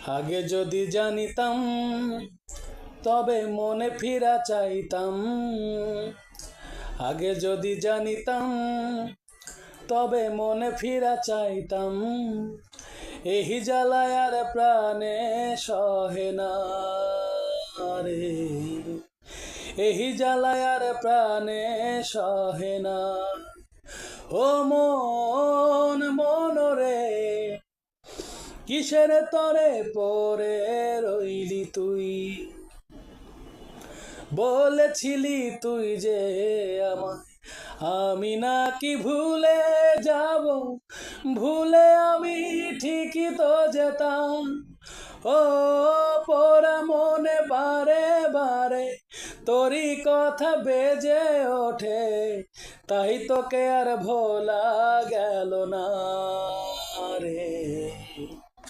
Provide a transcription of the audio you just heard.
আগে যদি জানিতাম তবে মনে ফিরা চাইতাম। আগে যদি জানিতাম তবে মনে ফিরা চাইতাম। এই জ্বালায় আর প্রাণে সহে না রে, এই জ্বালায় আর প্রাণে সহে না। ও মন মন রে, কিসের তরে পরে রইলি তুই? বলেছিলি তুই যে আমায় আমি নাকি ভুলে যাব, ভুলে আমি ঠিকই তো যেতাম। ও পোড়া মনে বারে বারে তোরই কথা বেজে ওঠে, তাই তোকে আর ভোলা গেল না রে।